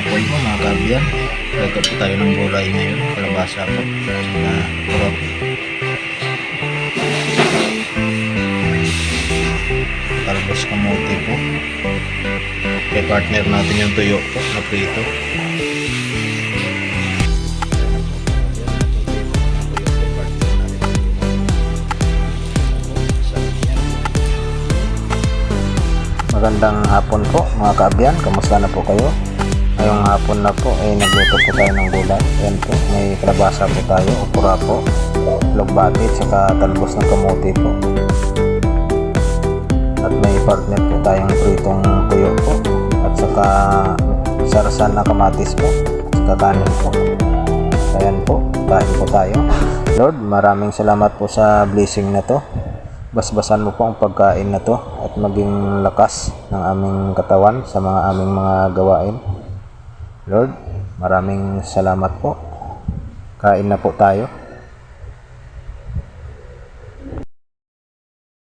hapon po mga kabyan. Luto po tayo ng gulay ngayon. Kalabasa po. Na kurot. Talbos kamote po. Kay partner natin yung tuyo po na prito. Magandang hapon po mga kaabyan, kamusta na po kayo? Ngayong hapon na po nagluto po tayo ng gulay. Ayan po, may kalabasa po tayo, okra po, lugbati, saka talbos ng kamote po. At may partner po tayong pritong tuyo po, at saka sarsan na kamatis po, saka kanin po. Ayan po, kain po tayo. Lord, maraming salamat po sa blessing na to. Basbasan mo po ang pagkain na to at maging lakas ng aming katawan sa mga aming mga gawain. Lord, maraming salamat po. Kain na po tayo.